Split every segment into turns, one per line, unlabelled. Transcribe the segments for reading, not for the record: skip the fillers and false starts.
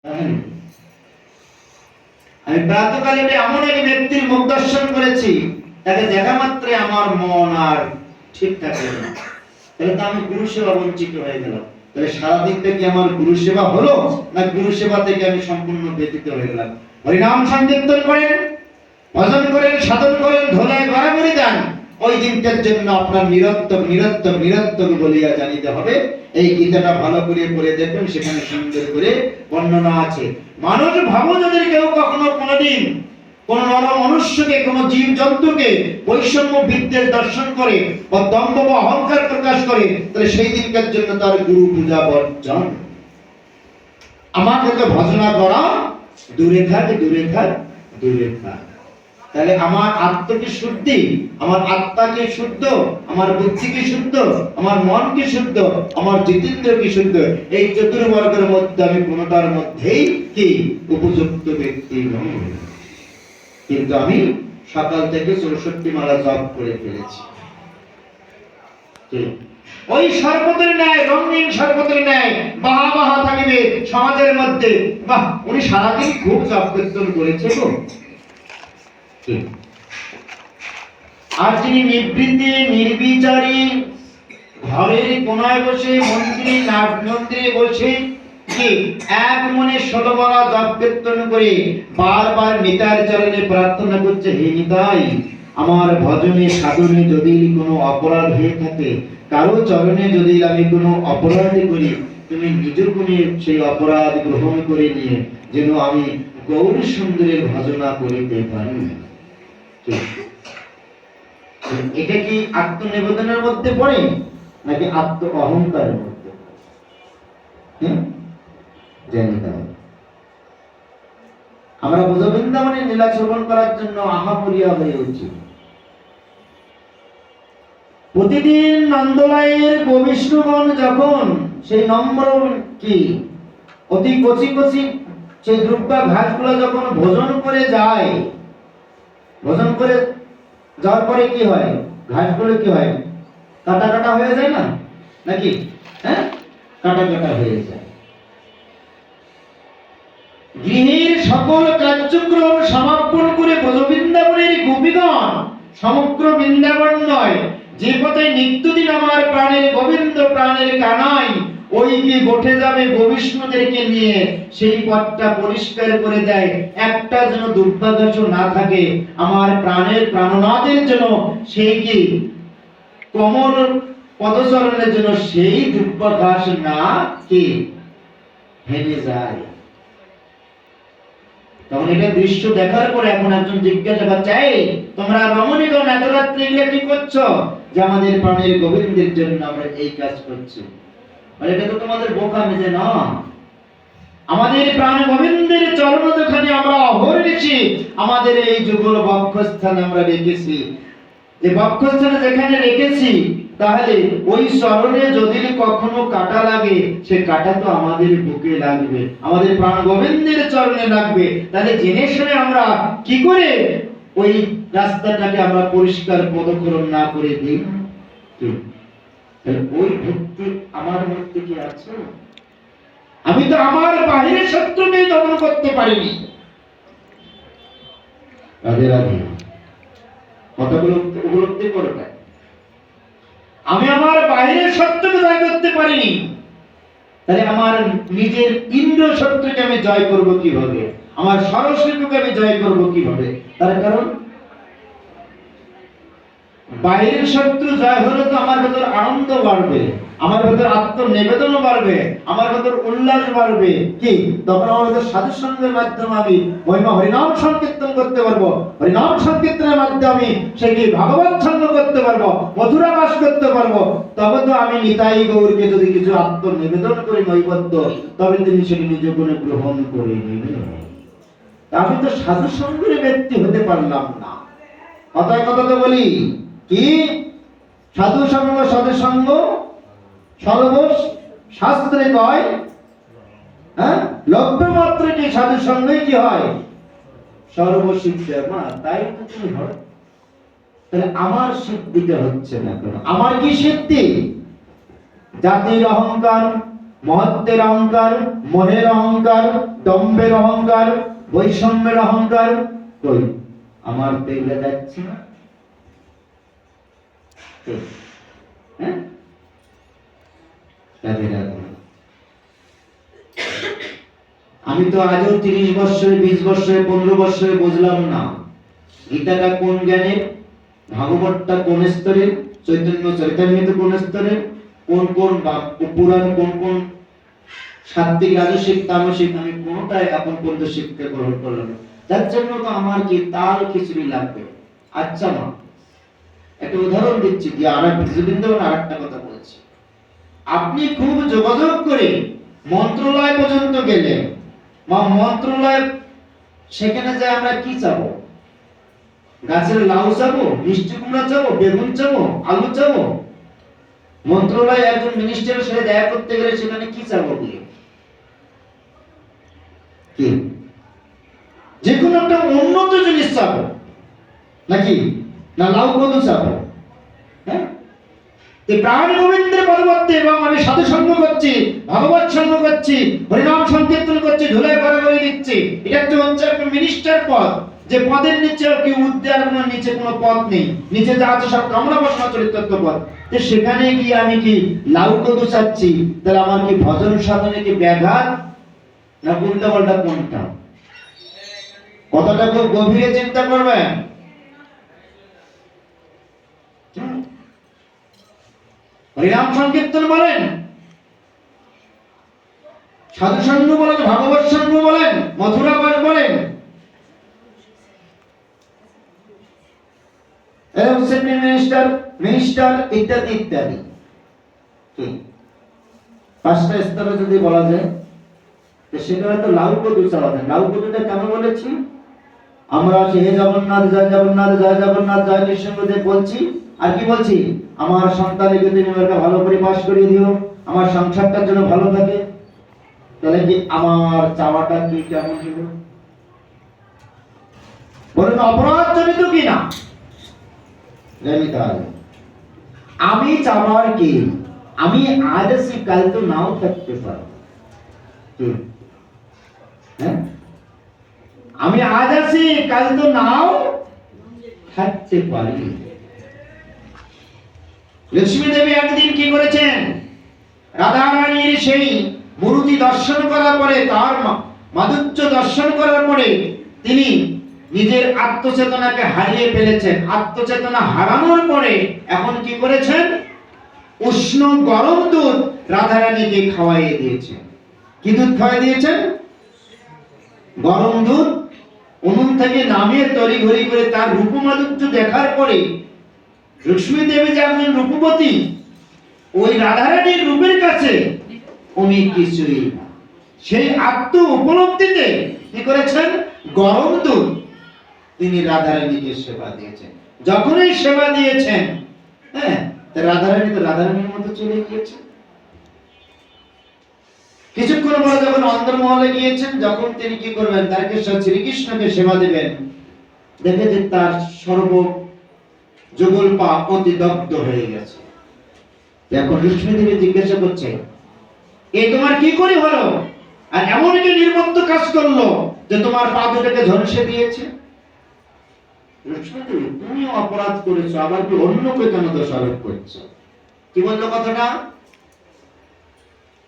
আমি প্রাতকালে এমন এক ব্যক্তির মুখ দর্শন করেছি, তাকে দেখা মাত্রই আমার মন আর ঠিক থাকে না। তাহলে তো আমি গুরু সেবা বঞ্চিত হয়ে গেলাম। তাহলে সারাদিন থেকে আমার গুরু সেবা হলো না গুরু সেবা থেকে আমি সম্পূর্ণ ব্যতীত হয়ে গেলাম? হরিনাম সংকীর্তন করেন, ভজন করেন, সাধন করেন, ধোলায় গড়াগড়ি দেন, ওই দিনটার জন্য আপনার নিরন্তর নিরন্তর নিরন্তর বলিয়া জানিতে হবে। এই গীতাটা ভালো করে পড়ে দেখবেন, সেখানে সুন্দর করে বর্ণনা আছে। মানুষ ভাবো যদি কেউ কখনো কোনোদিন কোন নর মনুষ্যকে, কোন জীব জন্তুকে বৈষম্য বিদ্বেষ দর্শন করে বা দম্ভ বা অহংকার প্রকাশ করে, তাহলে সেই দিনকার জন্য তার গুরু পূজা বর্জন। আমাকে তো ভজনা করা দূরে থাক, দূরে থাক, দূরে থাক। তাহলে আমার আত্মকে শুদ্ধি, আমার আত্মাকে শুদ্ধ, আমার বুদ্ধিকে শুদ্ধ, আমার মনকে শুদ্ধ, আমার জিতেন্দ্রকে শুদ্ধ, এই চতুর্বর্গের মধ্যে আমি কোনটার মধ্যেই কি উপযুক্ত ব্যক্তি নই। কিন্তু আমি সকাল থেকে 64 মালা জপ করে ফেলেছি। ওই সর্বতের ন্যায়, রঙিন সর্বতের ন্যায় বাহা বাহা থাকিবে সমাজের মধ্যে। বাহ, উনি সারাদিন খুব জপ কীর্তন করেছে গো। আর যিনি নিবৃত্তি নির্বিচারী ঘরের কোনায় বসে মন্দিরে বসে কি এক মনে 16 মালা জপ কীর্তন করে বারবার নিতাইর চরণে প্রার্থনা করছে, হে নিতাই, আমার ভজনে সাধনে যদি কোনো অপরাধ হয়ে থাকে, কারো চরণে যদি আমি কোনো অপরাধ করি, তুমি নিজ গুণে সেই অপরাধ গ্রহণ করে নিয়ে যেন আমি গৌরী সুন্দরের ভজনা করিতে পারি। এটা কি আত্মনিবেদনের মধ্যে পড়ে নাকি আত্ম অহংকারের মধ্যে? আমরা ব্রজ বৃন্দাবনের লীলা শ্রবণ করার জন্য আহামরিয়া হয়ে উঠছি। প্রতিদিন নন্দলাইয়ের গোবিষ্ণুগণ যখন সেই নম্র কি অতি কচি কচি সেই দ্রব্য ঘাসগুলো যখন ভোজন করে যায়, ভোজন করে যাওয়ার পরে কি হয়, ঘাসগুলো কি হয়, কাটা কাটা হয়ে যায় না নাকি? হ্যাঁ, কাটা কাটা হয়ে যায়। গৃহের সকল কার্যক্রম সমাপন করে ব্রজবৃন্দাবনের গোপীগণ সমগ্র বৃন্দাবন নয়, যে পথে নিত্যদিন আমার প্রাণের গোবিন্দ প্রাণের কানাই ওই কি বটে যাবে গোবিষ্ণুদেরকে নিয়ে, সেই পথটা পরিষ্কার করে দেয়। একটা যেন দুর্ভাগ্য না থাকে আমার প্রাণের প্রাণনাথের জন্য, সেই কি কমল পদচরণের জন্য সেই দুর্ভাঘাস না কি ভেঙে যায়। তখন এটা দৃশ্য দেখার পরে এখন একজন জিজ্ঞাসা করছে, তোমরা রমণীগণ এত রাত্রে এগুলো কি করছো? যে আমাদের প্রাণের গোবিন্দের জন্য আমরা এই কাজ করছি। বলে এটা তো তোমাদের বোকামি যে না, আমাদের প্রাণ গোবিন্দের চরণ যেখানে আমরা অহর্নিশি আমাদের এই যুগল বক্ষস্থানে আমরা রেখেছি, যে বক্ষস্থানে যেখানে রেখেছি, তাহলে ওই চরণে যদি কখনো কাটা লাগে, সে কাটা তো আমাদের বুকে লাগবে, আমাদের প্রাণ গোবিন্দের চরণে লাগবে। তাহলে জেনে শুনে আমরা কি করে ওই রাস্তাটাকে আমরা পরিষ্কার পদক্ষরণ না করে দিই? ওই ভক্তি আমার মধ্যে কি আছে? আমি তো আমার বাহিরের শত্রুকে দমন করতে পারিনি। রাধে রাধে, কথাগুলো উপলব্ধি করবে। আমি আমার বাহিরের শত্রুকে জয় করতে পারিনি, তাহলে আমার নিজের ইন্দ্র শত্রুকে আমি জয় করব কিভাবে? আমার সরস্বতীকে আমি জয় করব কিভাবে? তার কারণ বাইরের শত্রু জয় হলে তো আমার ভেতর আনন্দ বাড়বে, আমার ভেতর আত্মনিবেদন বাড়বে, আমার ভেতর উল্লাস বাড়বে। কি তখন আমার ভেতর সাধু সঙ্গের মাধ্যমে আমি মহিমা হরিনাম সংকীর্তন করতে পারবো, হরিনাম সংকীর্তনের মাধ্যমে আমি সেই ভাগবত ছন্দ করতে পারবো, মথুরা বাস করতে পারবো। তবে তো আমি নিতাই গৌরকে যদি কিছু আত্মনিবেদন করি নৈবেদ্য, তবে তিনি সেটি নিজ গুণে গ্রহণ করে নেবেন। আমি তো সাধু সঙ্গের ব্যক্তি হতে পারলাম না। কথায় কথাতে বলি কি সাধু সঙ্গ সাধু সঙ্গ সর্ব শাস্ত্রে কয়, হ্যাঁ, লভ্য মাত্র কি সাধু সঙ্গে কি হয় সর্বসিদ্ধি। মা তাই তো তুমি হয়, তাহলে আমার সিদ্ধিটা হচ্ছে না কেন? আমার কি সিদ্ধি? জাতির অহংকার, মহত্বের অহংকার, মোহের অহংকার, দম্ভের অহংকার, বৈষম্যের অহংকার, কই আমার তো এগুলো যাচ্ছে না। হ্যাঁ, আমি তো আজও 30 বছরে, 20 বছরে, 15 বছরে বুঝলাম না গীতাটা কোন জ্ঞানে, ভাগবতটা কোন স্তরে, চৈতন্য চরিতামৃত কোন স্তরে, কোন কোন পুরাণ কোন কোন সাত্বিক রাজসিক তামসিক, আমি কোনটাই এখন পর্যন্ত শিক্ষা গ্রহণ করলাম না। তার জন্য তো আমার কি তাল খিচুড়ি লাগবে। আচ্ছা মা, একটা উদাহরণ দিচ্ছি, যে আর এক বৃন্দাবন আর একটা কথা বলছি। আপনি খুব যোগাযোগ করে মন্ত্রণালয় পর্যন্ত গেলেন, মা মন্ত্রণালয়, সেখানে যে আমরা কি চাবো? গাছের লাউ চাবো, মিষ্টি কুমড়া চাবো, বেগুন চাবো, আলু চাবো? মন্ত্রণালয়ে একজন মিনিস্টারের সাথে দেখা করতে গেলে সেখানে কি চাবো? কি যে কোনো একটা উন্নত জিনিস চাবো নাকি? না লাউ কদু চাবো? হ্যাঁ, প্রাণ গোবিন্দের পরবর্তী, এবং আমি সাধু সঙ্গ করছি, ভগবত সঙ্গ করছি, হরিনাম সংকীর্তন করছি, ধুলায় গড়াগড়ি দিচ্ছি, এটা হচ্ছে একটা মিনিস্টার পদ, যে পদের নিচে কি উদ্যান, কোনো নিচে কোনো পদ নেই, নিচে যা আছে সব কামনা বাসনা চরিতার্থ পদ। তো সেখানে গিয়ে আমি কি লাউ কদু চাচ্ছি, তাহলে আমার কি ভজন সাধনে কি ব্যাঘাত, না উল্টা পাল্টা কোনটা? কথাটা খুব গভীরে চিন্তা করবেন। হরিনাম সংকীর্তন বলেন, সাধু সঙ্গ বলেন, ভাগবত সঙ্গ বলেন, মথুরাবাস বলেন, মিনিস্টার ইত্যাদি ইত্যাদি, পাঁচটা স্তরে যদি বলা যায়, সেখানে তো লাউ কদু চাওয়া যায়। লাউ কদুটা কেন বলেছি? আমরা হে জগন্নাথ, জয় জগন্নাথ, জয় জগন্নাথ, জয় কৃষ্ণদেব বলছি, আর কি বলছি? আমার সন্তানকে তুমি একটা ভালো পরিবেশ করে দিও, আমার সংসারটার জন্য ভালো থাকে। তাহলে কি আমার চাওয়াটা কি কেমন হলো? বলুন, অপরাধ জনিত কি না? আমি চাওয়ার কি? আমি আজ আছি, কাল তো নাও থাকতে পারি। হ্যাঁ, আমি আজ আছি, কাল তো নাও থাকতে পারি। লক্ষ্মী দেবী একদিন কি করেছেন? রাধা রানীর সেই মূর্তি দর্শন করার পরে, তার মাধুর্য দর্শন করার পরে তিনি নিজের আত্মচেতনাকে হারিয়ে ফেলেছেন। আত্মচেতনা হারানোর পরে এখন কি করেছেন? উষ্ণ গরম দুধ রাধা রানীকে খাওয়াইয়ে দিয়েছেন। কি দুধ খাওয়াই দিয়েছেন? গরম দুধ। উনুন থেকে নামিয়ে তরি ঘড়ি করে তার রূপমাধুর্য দেখার পরে লক্ষ্মী দেবী যে একজন রূপবতী, ওই রাধারানীর রূপের কাছে উনি কিছুই না। সেই আত্ম উপলব্ধিতে কি করেছেন? গরম দুধ তিনি রাধারানীকে সেবা দিয়েছেন। যখনই সেবা দিয়েছেন, হ্যাঁ, রাধারানী তো রাধারানীর মতো চলে গিয়েছেন। কিছুক্ষণ পরে যখন অন্দরমহলে গিয়েছেন, যখন তিনি কি করবেন? তারকেশ্বর শ্রীকৃষ্ণকে সেবা দেবেন, দেখে যে তার সর্ব যুগল পা অতি দগ্ধ হয়ে গেছে। এখন লক্ষ্মী দেবী জিজ্ঞাসা করছে, এ তোমার কি করে হলো? আর এমন কি নির্মত্ত কাজ করলো যে তোমার পা দুটাকে ঝলসে দিয়েছে? লক্ষ্মী দেবী, তুমি অপরাধ করেছো, আবার কি অন্যকে কেন দোষারোপ করছো? কি বললো কথাটা?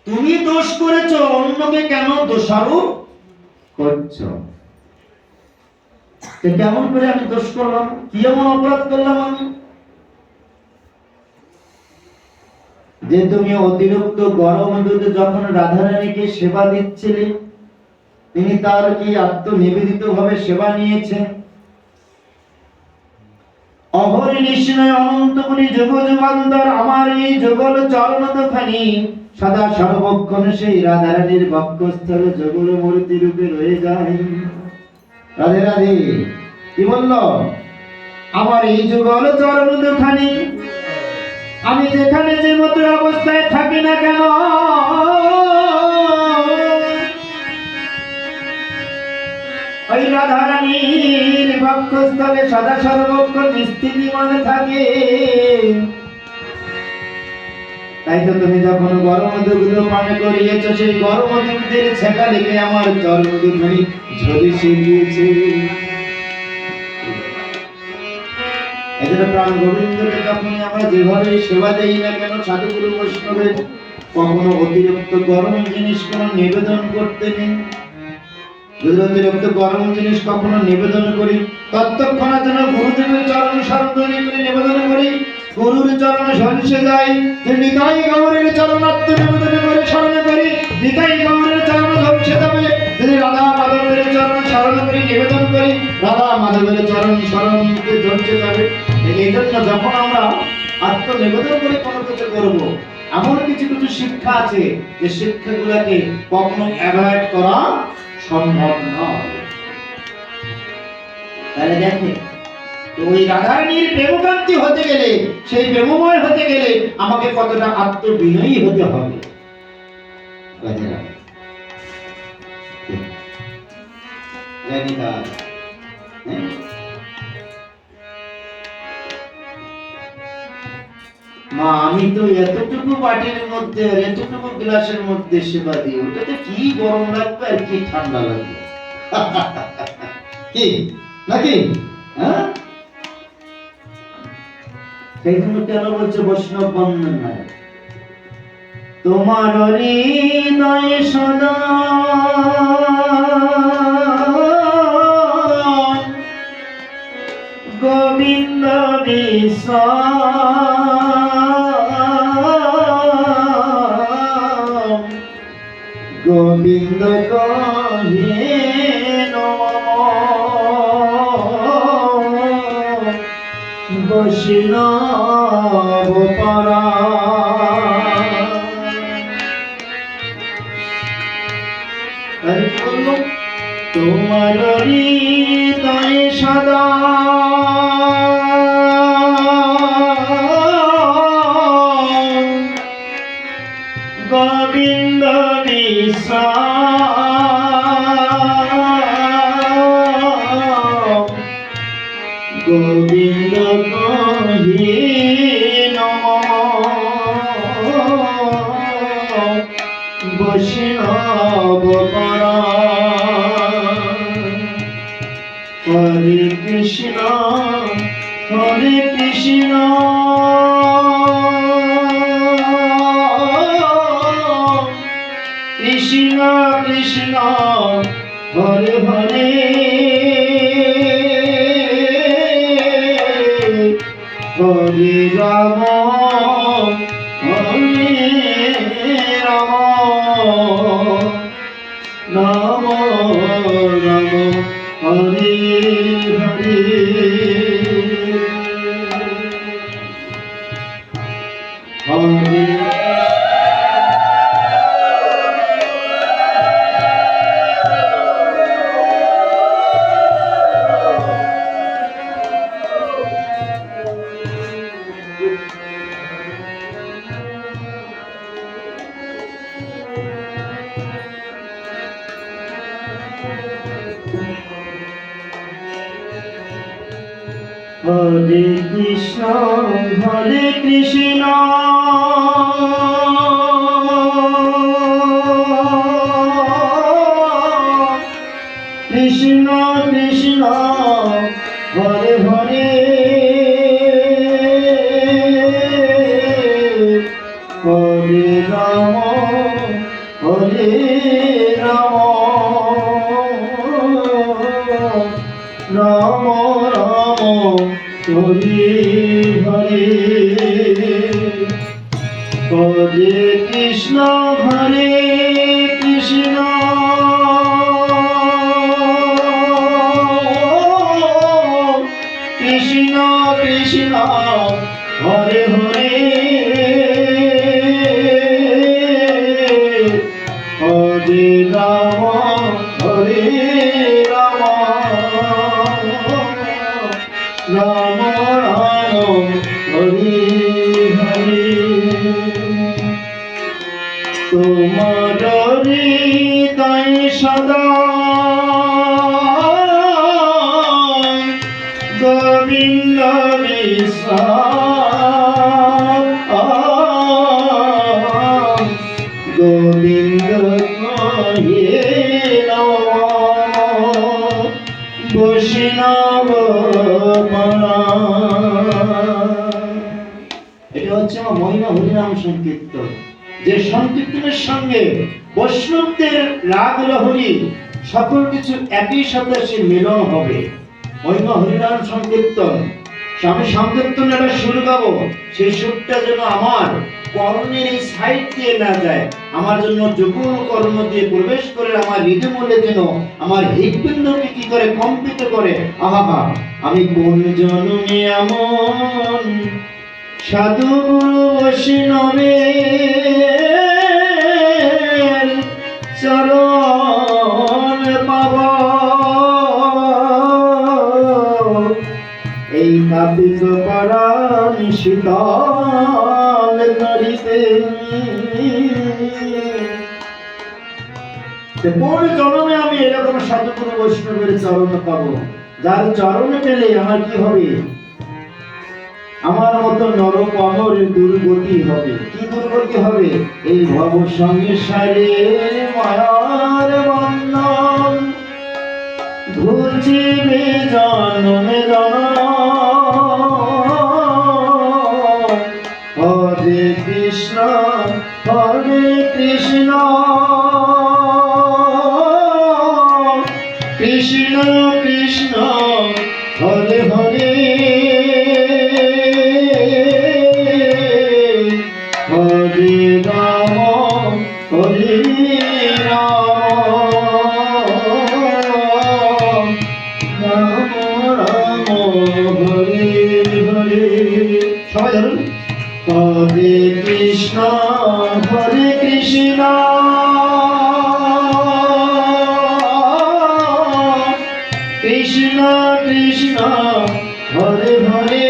তুমি দোষ করেছো, অন্যকে কেন দোষারোপ করছো? কেমন করে আমি দোষ করলাম? কি এমন অপরাধ করলাম আমি যে তুমি অতিরিক্ত গরম দুধে যখন রাধারানীকে সেবা দিচ্ছিলে, তিনি তার কি আত্মনিবেদিত ভাবে সেবা নিয়েছেন? অহরি নিশ্চয় অনন্ত কোটি যুগ যুগান্তর আমার এই যুগল চরণ দুখানি সদা সর্বক্ষণ সেই রাধারানীর বক্ষস্থলে যুগল মূর্তি রূপে রয়ে যায়। রাধে রাধে। কি বলল? আমার এই যুগল চরণ দুখানি, আমি যেখানে যে মতো অবস্থায় থাকি না কেন, ওই রাধারানীর বক্ষস্থলে সদা সর্বক্ষণ স্থিতিমান থাকে। তাই তো তুমি যখন গরম দুধ পান করিয়েছ, সেই গরম দুধের ছেঁকা লেগে আমার চরম দুধনি ঝলসে গিয়েছে। এজন্য প্রাণ গোবিন্দকে যখন আমরা যেভাবে সেবা দেই না কেন, সাধুগুরু বৈষ্ণবের কখনো অতিরিক্ত গরম জিনিস কোনো নিবেদন করতে নেই। যদি অতিরিক্ত গরম জিনিস কখনো নিবেদন করি, ততক্ষণের জন্য গুরুদেবের চরণ শরণধ্বনি করে নিবেদন করি, গুরুর চরণ ঝলসে যাই। যে নিতাই গৌরের চরণ আত্মনিবেদন করে স্মরণ করি, নিতাই গৌরের চরণ ঝলসে যাবে। যদি রাধা মাধবের চরণ স্মরণ করি, নিবেদন করি, রাধা মাধবের চরণ স্মরণকে ঝলসে যাবে। এই জন্য যখন আমরা আত্মনিবেদন করে কোনো কিছু করবো, এমন কিছু কিছু শিক্ষা আছে যে শিক্ষাগুলোকে কখনো অ্যাভয়েড করা সম্ভব নয়। তাহলে দেখে ওই রাধারানীর প্রেমকান্তি হতে গেলে, সেই প্রেমময় হতে গেলে আমাকে কতটা আত্মবিনয়ী হতে হবে। মা, আমি তো এতটুকু বাটির মধ্যে, এতটুকু গ্লাসের মধ্যে সেবা দিই, ওটাতে কি গরম লাগবে আর কি ঠান্ডা লাগবে, কি নাকি? হ্যাঁ, সেই জন্য কেন বলছে বৈষ্ণব বন্দনা, তোমার হৃদয়ে সদা গোবিন্দ বিশ্রাম, গোবিন্দ কহে বৈষ্ণব পরা। তোমার হৃদয়ে সদা গোবিন্দ বিশ্রাম, গোবিন্দ কহে বৈষ্ণব পরা। হরে কৃষ্ণ হরে কৃষ্ণ কৃষ্ণ কৃষ্ণ হরে হরে, হরে রাম হরে রাম, রাম রাম হরে হরে। হরে কৃষ্ণ হরে কৃষ্ণ কৃষ্ণ কৃষ্ণ হরে হরে, হরে রাম হরে রাম, রাম রাম হরে হরে, হরে কৃষ্ণ হরে কৃষ্ণ কৃষ্ণ কৃষ্ণ হরে হরে, হরে রাম হরে রাম, রাম রাম হরে হরে। তোমার হৃদয়ে সদা গোবিন্দ বিশ্রাম, বৈষ্ণব এটা হচ্ছে আমার মহিমা হরিনাম সংকীর্তন, যে সংকীর্তনের সঙ্গে বৈষ্ণবদের রাগ লহরী সকল কিছু একই সাথে সে মিলন হবে। মহিমা হরিনাম সংকীর্তন, আমি সংকীর্তন একটা সুর গাবো, সেই সুরটা যেন আমার কর্ণের এই সাইড দিয়ে না যায়, আমার জন্য যুগল কর্ণ দিয়ে প্রবেশ করে আমার হৃদয়মূলে যেন আমার হৃদপিণ্ডকে কি করে কম্পিত করে। আহা, আমি কোন জন্মে এমন সাধু বৈষ্ণবের চরণ পাব, এই কাপিত পরাণ শীতল করিতে। কোন জন্মে আমি এরকম সাধুগুরু বৈষ্ণবের চরণ পাবো, যার চরণে পেলে আমার কি হবে? আমার মতো নরকমরের দুর্গতি হবে। কি দুর্গতি হবে? এই ভব সংসারে মায়ার বন্ধন ঘুচিবে জন্মে জনম। হরে কৃষ্ণ হরে কৃষ্ণ কৃষ্ণ কৃষ্ণ হরে হরে, হরে রাম হরে রাম, রাম রাম হরে হরে। সবাই ধরুন, হরে কৃষ্ণ হরে কৃষ্ণ কৃষ্ণ কৃষ্ণ হরে হরে,